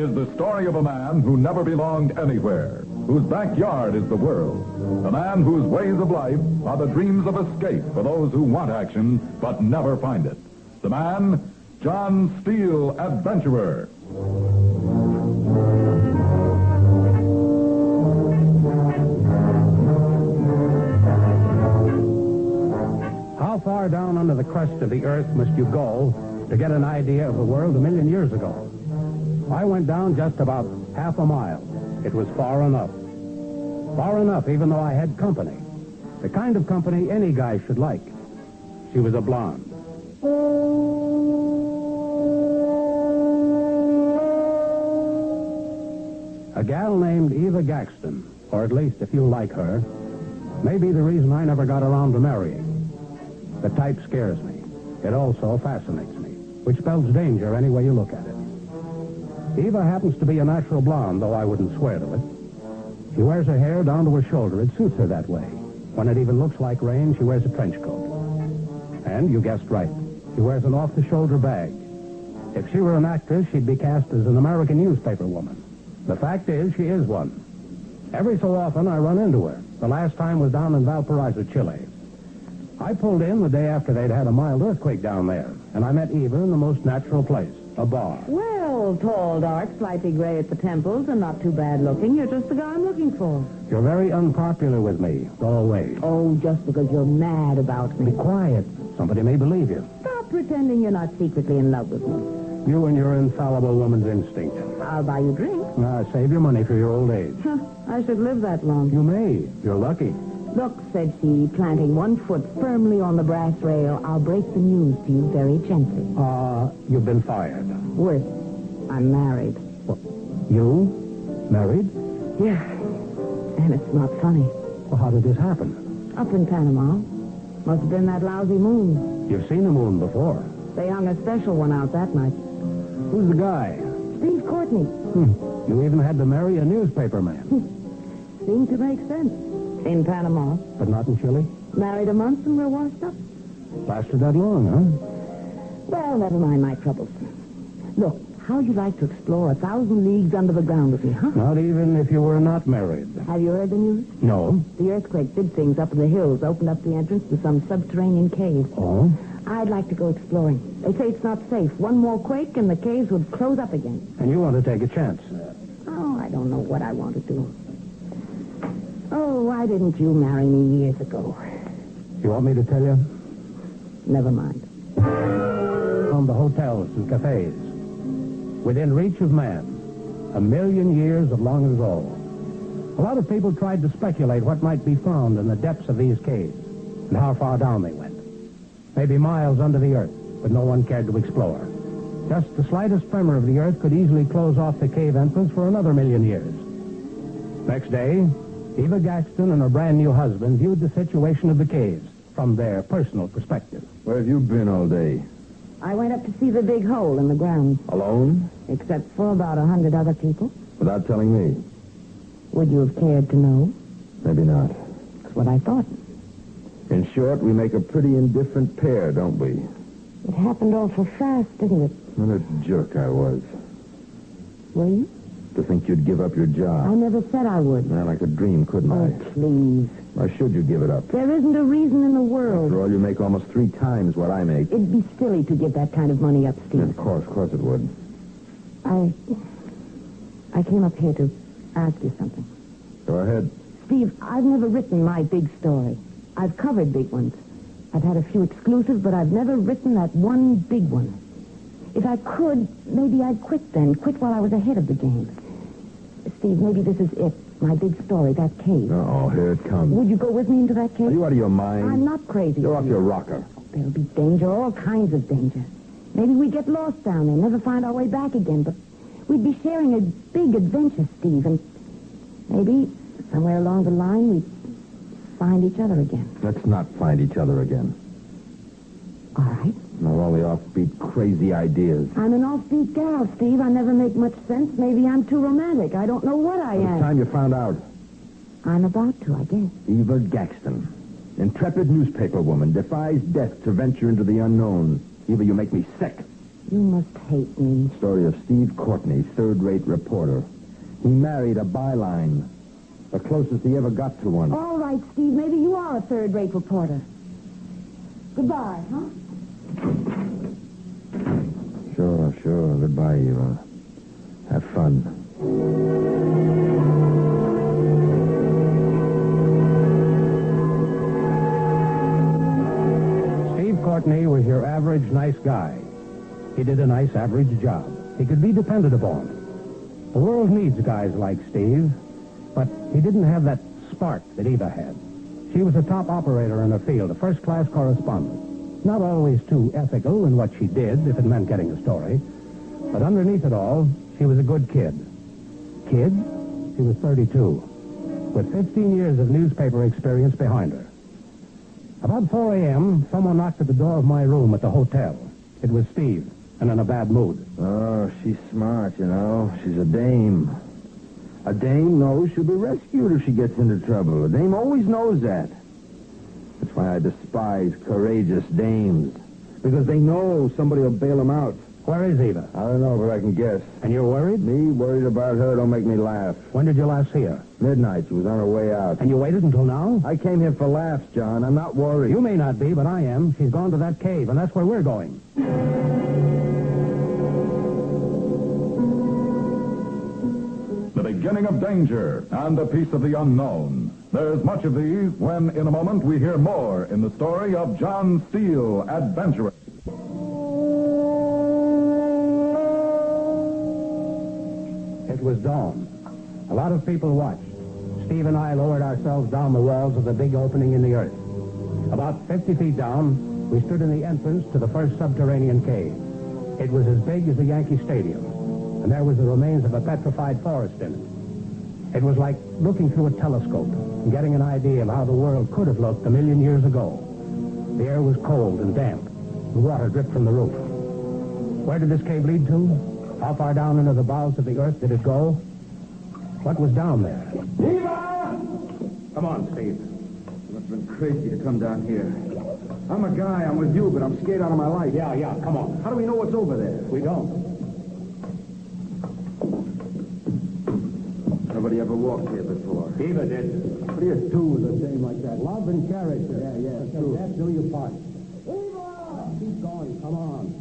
is the story of a man who never belonged anywhere, whose backyard is the world. A man whose ways of life are the dreams of escape for those who want action but never find it. The man, John Steele, adventurer. How far down under the crust of the earth must you go to get an idea of the world 1,000,000 years ago? I went down just about half a mile. It was far enough. Far enough, even though I had company. The kind of company any guy should like. She was a blonde. A gal named Eva Gaxton, or at least if you like her, may be the reason I never got around to marrying. The type scares me. It also fascinates me, which spells danger any way you look at it. Eva happens to be a natural blonde, though I wouldn't swear to it. She wears her hair down to her shoulder. It suits her that way. When it even looks like rain, she wears a trench coat. And you guessed right. She wears an off-the-shoulder bag. If she were an actress, she'd be cast as an American newspaper woman. The fact is, she is one. Every so often, I run into her. The last time was down in Valparaiso, Chile. I pulled in the day after they'd had a mild earthquake down there, and I met Eva in the most natural place, a bar. Well, tall, dark, slightly gray at the temples, and not too bad looking. You're just the guy I'm looking for. You're very unpopular with me. Go away. Oh, just because you're mad about me. Be quiet. Somebody may believe you. Stop pretending you're not secretly in love with me. You and your infallible woman's instinct. I'll buy you a drink. Save your money for your old age. Huh, I should live that long. You may. You're lucky. Look, said she, planting one foot firmly on the brass rail, I'll break the news to you very gently. You've been fired. Worse, I'm married. What? You? Married? Yeah, and it's not funny. Well, how did this happen? Up in Panama. Must have been that lousy moon. You've seen the moon before. They hung a special one out that night. Who's the guy? Steve Courtney. You even had to marry a newspaper man. Seemed to make sense. In Panama. But not in Chile? Married a month and we're washed up. Lasted that long, huh? Well, never mind my troubles. Look, how'd you like to explore 1,000 leagues under the ground with me, huh? Not even if you were not married. Have you heard the news? No. The earthquake did things up in the hills, opened up the entrance to some subterranean cave. Oh? I'd like to go exploring. They say it's not safe. One more quake and the caves would close up again. And you want to take a chance? Oh, I don't know what I want to do. Oh, why didn't you marry me years ago? You want me to tell you? Never mind. From the hotels and cafes, within reach of man, 1,000,000 years of long ago. A lot of people tried to speculate what might be found in the depths of these caves and how far down they went. Maybe miles under the earth, but no one cared to explore. Just the slightest tremor of the earth could easily close off the cave entrance for another 1,000,000 years. Next day, Eva Gaxton and her brand-new husband viewed the situation of the caves from their personal perspective. Where have you been all day? I went up to see the big hole in the ground. Alone? Except for about 100 other people. Without telling me? Would you have cared to know? Maybe not. That's what I thought. In short, we make a pretty indifferent pair, don't we? It happened awful fast, didn't it? What a jerk I was. Were you? To think you'd give up your job. I never said I would. Man, I could dream, couldn't Oh, I? please. Why should you give it up? There isn't a reason in the world. After all, you make almost 3 times what I make. It'd be silly to give that kind of money up, Steve. Of course it would. I came up here to ask you something. Go ahead. Steve, I've never written my big story. I've covered big ones. I've had a few exclusives, but I've never written that one big one. If I could, maybe I'd quit then. Quit while I was ahead of the game. Steve, maybe this is it. My big story, that cave. Oh, here it comes. Would you go with me into that cave? Are you out of your mind? I'm not crazy. You're off your rocker. There'll be danger, all kinds of danger. Maybe we'd get lost down there, never find our way back again, but we'd be sharing a big adventure, Steve, and maybe somewhere along the line we'd find each other again. Let's not find each other again. All right. No, all the offbeat, crazy ideas. I'm an offbeat gal, Steve. I never make much sense. Maybe I'm too romantic. I don't know what I am. It's time you found out. I'm about to, I guess. Eva Gaxton, intrepid newspaper woman, defies death to venture into the unknown. Eva, you make me sick. You must hate me. Story of Steve Courtney, third-rate reporter. He married a byline, the closest he ever got to one. All right, Steve, maybe you are a third-rate reporter. Goodbye, huh? Sure. Goodbye, Eva. Have fun. Steve Courtney was your average nice guy. He did a nice average job. He could be depended upon. The world needs guys like Steve, but he didn't have that spark that Eva had. She was a top operator in her field, a first-class correspondent. Not always too ethical in what she did, if it meant getting a story. But underneath it all, she was a good kid. Kid? She was 32, with 15 years of newspaper experience behind her. About 4 a.m., someone knocked at the door of my room at the hotel. It was Steve, and in a bad mood. Oh, she's smart, you know. She's a dame. A dame knows she'll be rescued if she gets into trouble. A dame always knows that. That's why I despise courageous dames. Because they know somebody will bail them out. Where is Eva? I don't know, but I can guess. And you're worried? Me worried about her don't make me laugh. When did you last see her? Midnight. She was on her way out. And you waited until now? I came here for laughs, John. I'm not worried. You may not be, but I am. She's gone to that cave, and that's where we're going. The beginning of danger and a piece of the unknown. There's much of these when, in a moment, we hear more in the story of John Steele, adventurer. It was dawn. A lot of people watched. Steve and I lowered ourselves down the walls of the big opening in the earth. About 50 feet down, we stood in the entrance to the first subterranean cave. It was as big as the Yankee Stadium, and there was the remains of a petrified forest in it. It was like looking through a telescope and getting an idea of how the world could have looked a million years ago. The air was cold and damp. The water dripped from the roof. Where did this cave lead to? How far down into the bowels of the earth did it go? What was down there? Eva! Come on, Steve. It must have been crazy to come down here. I'm a guy. I'm with you, but I'm scared out of my life. Yeah, come on. How do we know what's over there? We don't. Nobody ever walked here before. Eva did. What do you do with a dame like that? Love and character. Yeah, true. Death do you part. Eva! Keep going. Come on.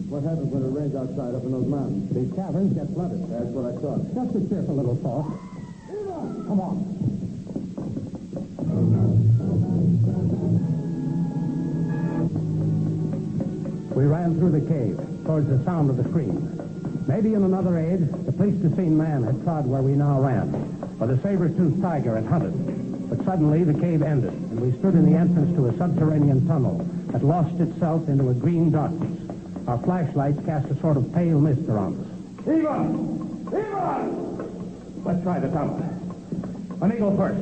What happens when it rains outside up in those mountains? These caverns get flooded. That's what I thought. Just a cheerful little thought. Eva! Come on. We ran through the cave towards the sound of the scream. Maybe in another age, the Pleistocene man had trod where we now ran, or the saber-toothed tiger had hunted. But suddenly the cave ended, and we stood in the entrance to a subterranean tunnel that lost itself into a green darkness. Our flashlights cast a sort of pale mist around us. Eva! Eva! Let's try the tunnel. Let me go first.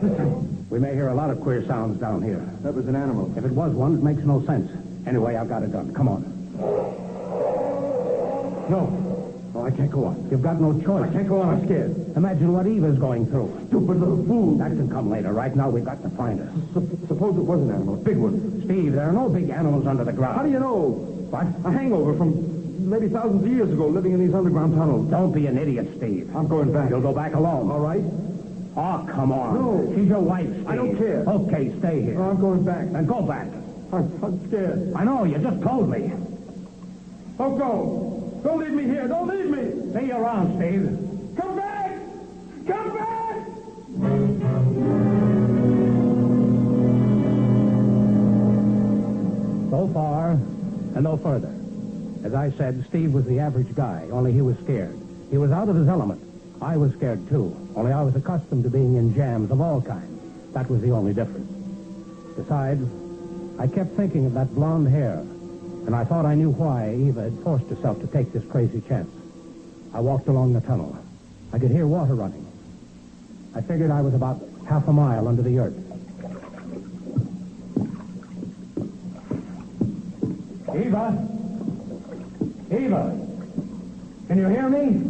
Listen, we may hear a lot of queer sounds down here. That was an animal. If it was one, it makes no sense. Anyway, I've got it done. Come on. No. Oh, I can't go on. You've got no choice. I can't go on. I'm scared. Imagine what Eva's going through. Stupid little fool. That can come later. Right now, we've got to find her. Suppose it was an animal. A big one. Steve, there are no big animals under the ground. How do you know? What? A hangover from maybe thousands of years ago living in these underground tunnels. Don't be an idiot, Steve. I'm going back. You'll go back alone. All right. Oh, come on. No. She's your wife, Steve. I don't care. Okay, stay here. No, I'm going back. Then go back. I'm scared. I know, you just told me. Don't go. Don't leave me here. Don't leave me. See you around, Steve. Come back. Come back. So far, and no further. As I said, Steve was the average guy, only he was scared. He was out of his element. I was scared, too, only I was accustomed to being in jams of all kinds. That was the only difference. Besides, I kept thinking of that blonde hair, and I thought I knew why Eva had forced herself to take this crazy chance. I walked along the tunnel. I could hear water running. I figured I was about half a mile under the earth. Eva? Eva? Can you hear me?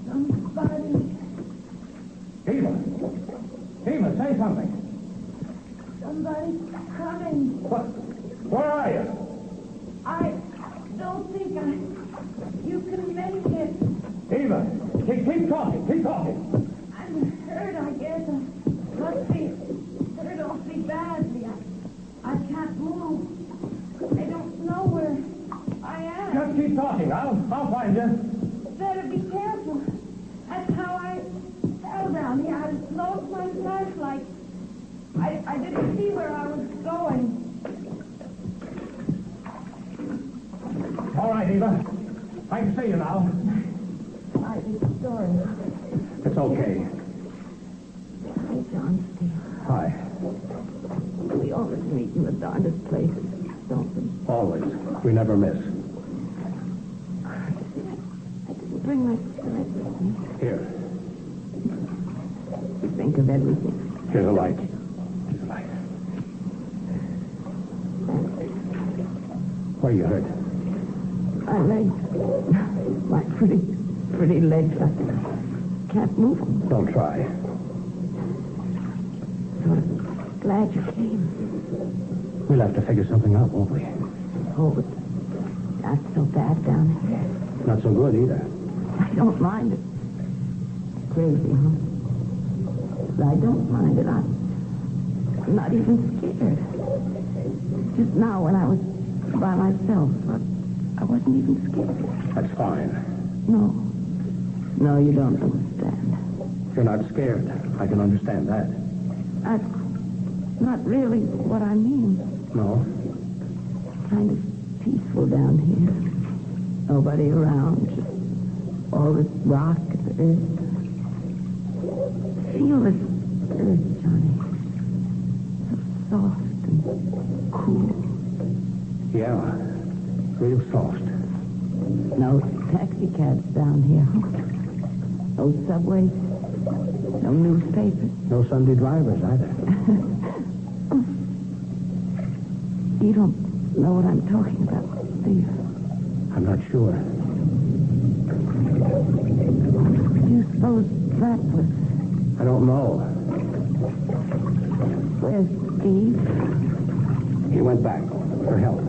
Somebody. Eva, say something. Somebody's coming. What? Where are you? I don't think you can make it. Eva, keep talking. Keep talking. I'm hurt, I guess. I must be hurt awfully badly. I can't move. I don't know where I am. Just keep talking. I'll find you. Better be careful. That's how I fell down here. I lost my flashlight. I didn't see where I was going. All right, Eva. I can see you now. I'm sorry. It's okay. Hi, John Steele. Hi. We always meet in the darndest places, don't we? Always. We never miss. I didn't bring my cigarette with me. Here. You think of everything. Here's a light. Here's a light. Where are you hurt? My legs. My pretty legs. I can't move them. Don't try. So I'm glad you came. We'll have to figure something out, won't we? Oh, but not so bad down here. Not so good either. I don't mind it. Crazy, huh? But I don't mind it. I'm not even scared. Just now when I was by myself, I wasn't even scared. That's fine. No, you don't understand. You're not scared. I can understand that. That's not really what I mean. No? Kind of peaceful down here. Nobody around. Just all this rock and earth. Feel this earth, Johnny. So soft and cool. Yeah. Real soft. No taxi cabs down here. No subways. No newspapers. No Sunday drivers either. You don't know what I'm talking about, do you? I'm not sure. Do you suppose that was... I don't know. Where's Steve? He went back for help.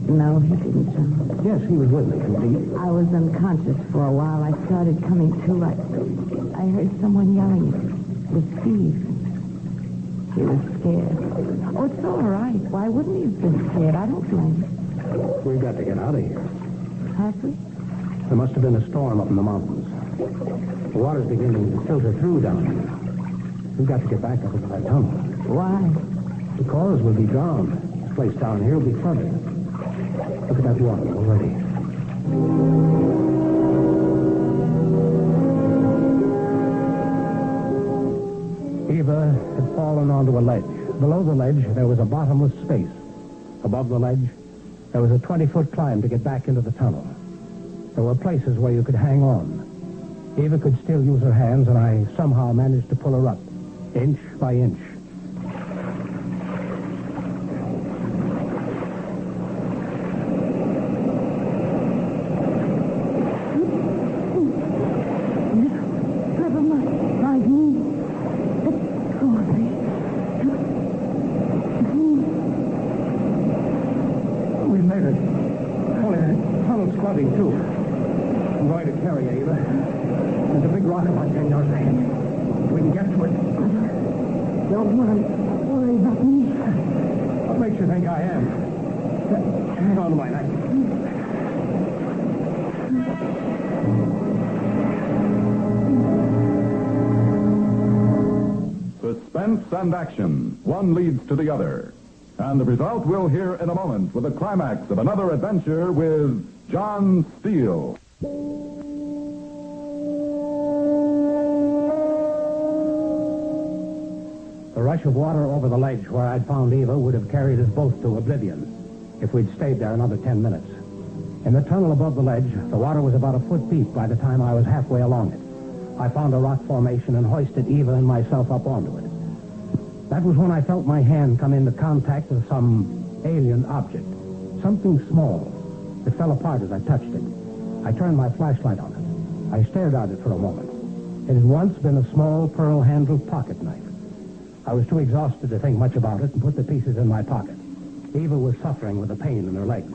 No, he didn't, John. Yes, he was with me, indeed. I was unconscious for a while. I started coming to. I heard someone yelling. It was Steve. He was scared. Oh, it's all right. Why wouldn't he have been scared? I don't blame him. We've got to get out of here. Have we? There must have been a storm up in the mountains. The water's beginning to filter through down here. We've got to get back up into that tunnel. Why? Because we'll be drowned. This place down here will be flooded. Look at that water already. Eva had fallen onto a ledge. Below the ledge, there was a bottomless space. Above the ledge, there was a 20-foot climb to get back into the tunnel. There were places where you could hang on. Eva could still use her hands, and I somehow managed to pull her up, inch by inch. Never mind me. Let go of me. We made it. Only the tunnel's flooding, too. I'm going to carry you, Eva. There's a big rock about 10 yards ahead. We can get to it. Don't worry about me. What makes you think I am? Hang on to my knife. Suspense and action. One leads to the other. And the result we'll hear in a moment with the climax of another adventure with John Steele. The rush of water over the ledge where I'd found Eva would have carried us both to oblivion if we'd stayed there another 10 minutes. In the tunnel above the ledge, the water was about a foot deep by the time I was halfway along it. I found a rock formation and hoisted Eva and myself up onto it. That was when I felt my hand come into contact with some alien object, something small. It fell apart as I touched it. I turned my flashlight on it. I stared at it for a moment. It had once been a small pearl-handled pocket knife. I was too exhausted to think much about it and put the pieces in my pocket. Eva was suffering with a pain in her legs.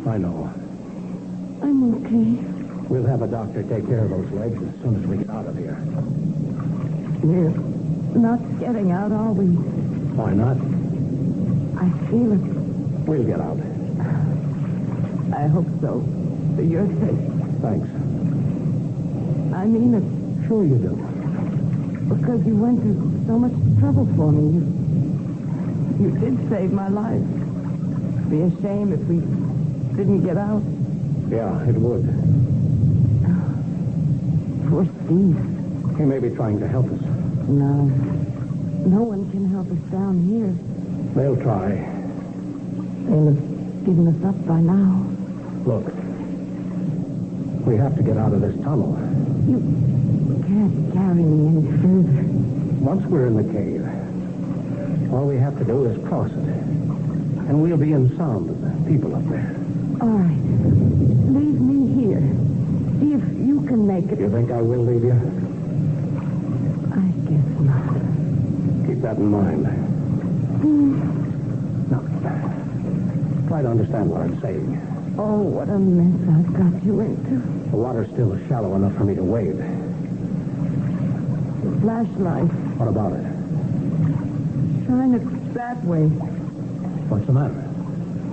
I know. I'm okay. We'll have a doctor take care of those legs as soon as we get out of here. We're not getting out, are we? Why not? I feel it. We'll get out. I hope so. For your sake. Thanks. I mean it. Sure you do. Because you went to so much trouble for me. You did save my life. It'd be a shame if we didn't get out. Yeah, it would. Poor Steve. He may be trying to help us. No. No one can help us down here. They'll try. They'll have given us up by now. Look. We have to get out of this tunnel. You can't carry me any further. Once we're in the cave, all we have to do is cross it. And we'll be in sound of the people up there. All right. Leave me here. See if you can make it. You think I will leave you? I guess not. Keep that in mind. Now, try to understand what I'm saying. Oh, what a mess I've got you into. The water's still shallow enough for me to wade. The flashlight. What about it? Shine it that way. What's the matter?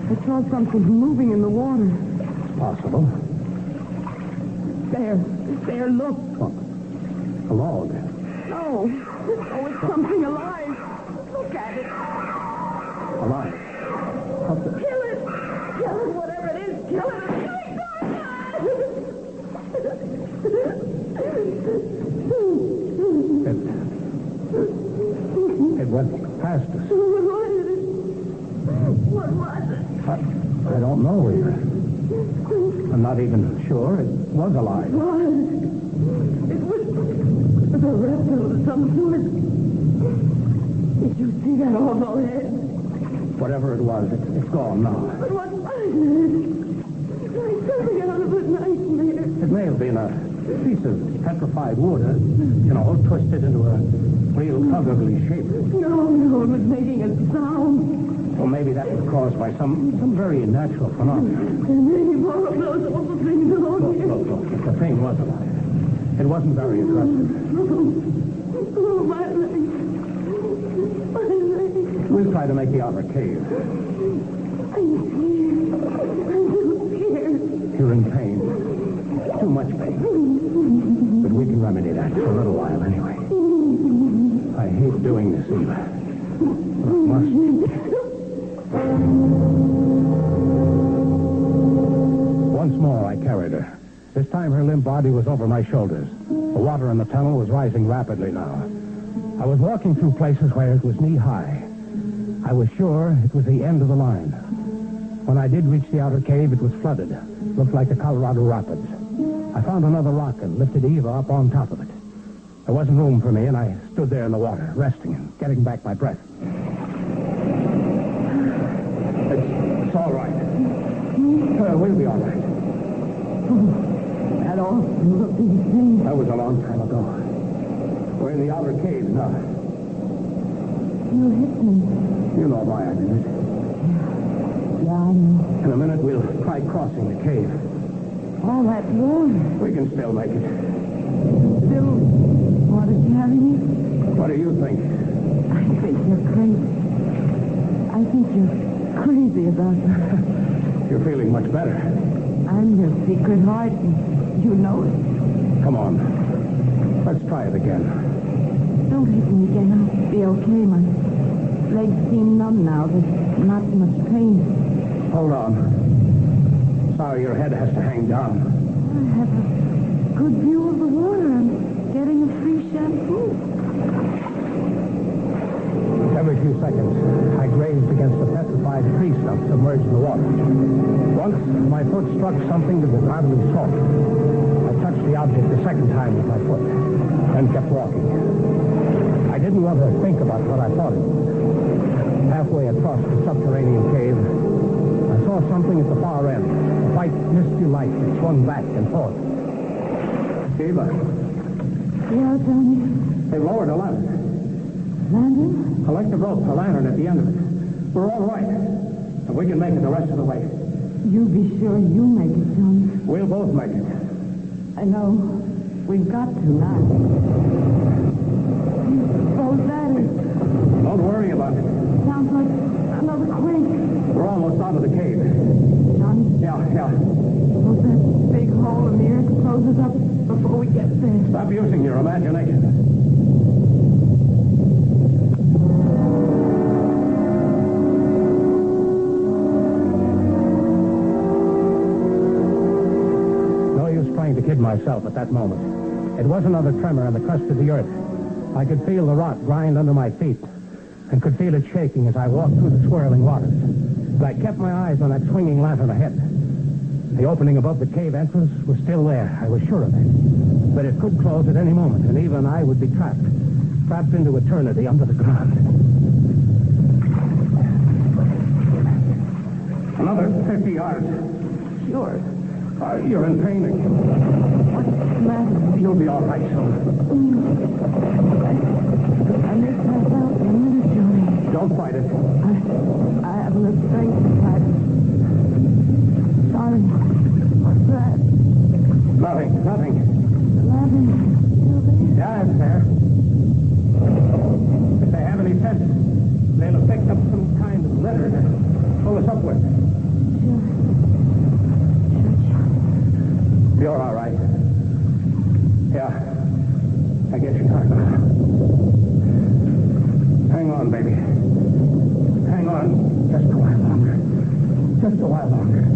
I saw something moving in the water. It's possible. There, look. What? A log. No. Oh, it's something alive. Look at it. Alive. What the... Kill it. Kill it, whatever it is. Kill it. It went past us. What was it? I don't know either. I'm not even sure it was alive. It was a reptile of some sort. Did you see that awful head? Whatever it was, it's gone now. But what was it? It's like something out of a nightmare. It may have been a piece of petrified wood, twisted into a real ugly shape. No, it was making a sound. Well, maybe that was caused by some very natural phenomenon. And maybe more of those awful things along here. Look. The thing was alive. It wasn't very aggressive. Oh, my legs. My legs. We'll try to make the outer cave. I'm so scared. You're in pain. Too much pain. But we can remedy that for a little while anyway. I hate doing this, Eva. But I must. Once more, I carried her. This time, her limp body was over my shoulders. The water in the tunnel was rising rapidly now. I was walking through places where it was knee-high. I was sure it was the end of the line. When I did reach the outer cave, it was flooded. Looked like the Colorado Rapids. I found another rock and lifted Eva up on top of it. There wasn't room for me, and I stood there in the water, resting and getting back my breath. It's all right. We'll be all right. That awful-looking thing. That was a long time ago. We're in the outer cave now. You hit me. You know why I did it. Yeah, I know. In a minute, we'll try crossing the cave. All that water. We can still make it. Still want to carry me? What do you think? I think you're crazy. I think you're crazy about me. You're feeling much better. I'm your secret heart, and you know it. Come on. Let's try it again. Don't hit me again. I'll be okay. My legs seem numb now. There's not much pain. Hold on. Sorry, your head has to hang down. I have a good view of the water. I'm getting a free shampoo. Every few seconds, I grazed against the petrified tree stump submerged in the water. Once, my foot struck something that was oddly soft. I touched the object the second time with my foot, then kept walking. I didn't want to think about what I thought it was. Halfway across the subterranean cave, I saw something at the far end, a white, misty light that swung back and forth. Eva, Yeah, Johnny. they lowered a ladder. Lantern? Electric rope, a lantern at the end of it. We're all right. And we can make it the rest of the way. You be sure you make it, John. We'll both make it. I know. We've got to now. Suppose that is. Don't worry about it. Sounds like another quake. We're almost out of the cave. John, Yeah. suppose that big hole in the earth closes up before we get there. Stop using your imagination. No use trying to kid myself at that moment. It was another tremor in the crust of the earth. I could feel the rock grind under my feet and could feel it shaking as I walked through the swirling waters. But I kept my eyes on that swinging lantern ahead. The opening above the cave entrance was still there. I was sure of it. But it could close at any moment, and even I would be trapped into eternity under the ground. Another 50 yards. Sure. You're in pain again. What's the matter? You'll be all right soon. I missed myself for a minute, Johnny. Don't fight it. I haven't the strength to fight. Sorry. What's that? Nothing. The lantern still there? Yeah, it's there. If they have any sense, they'll have picked up some kind of letter to pull us up with. You're all right. Yeah. I guess you're not. Hang on, baby. Hang on. Just a while longer.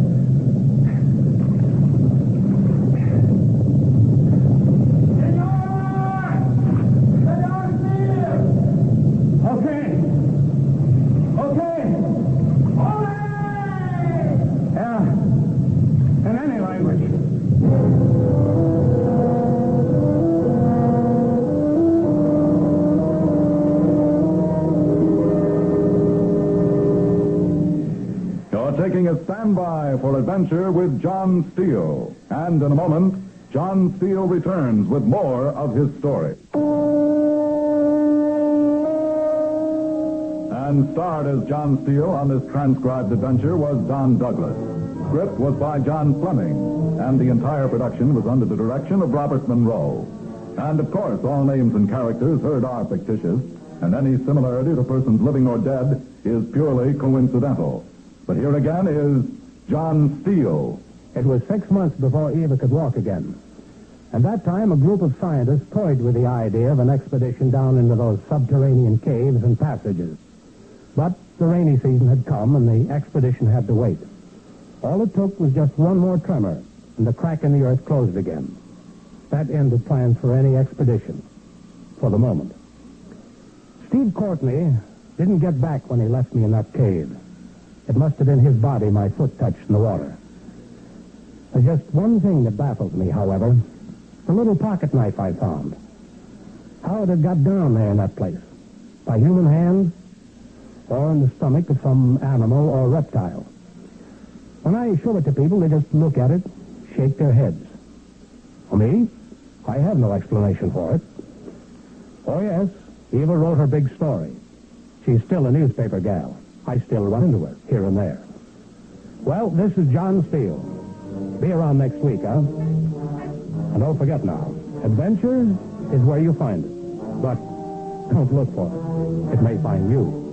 Okay. Yeah. In any language. You're taking a standby for adventure with John Steele. And in a moment, John Steele returns with more of his story. And starred as John Steele on this transcribed adventure was Don Douglas. Script was by John Fleming, and the entire production was under the direction of Robert Monroe. And of course, all names and characters heard are fictitious, and any similarity to persons living or dead is purely coincidental. But here again is John Steele. It was 6 months before Eva could walk again. At that time, a group of scientists toyed with the idea of an expedition down into those subterranean caves and passages. But the rainy season had come, and the expedition had to wait. All it took was just one more tremor, and the crack in the earth closed again. That ended plans for any expedition, for the moment. Steve Courtney didn't get back when he left me in that cave. It must have been his body my foot touched in the water. There's just one thing that baffles me, however. The little pocket knife I found. How it had got down there in that place. By human hands, or in the stomach of some animal or reptile. When I show it to people, they just look at it, shake their heads. For me, I have no explanation for it. Oh, yes, Eva wrote her big story. She's still a newspaper gal. I still run into her, here and there. Well, this is John Steele. Be around next week, huh? And don't forget now, adventure is where you find it. But don't look for it. It may find you.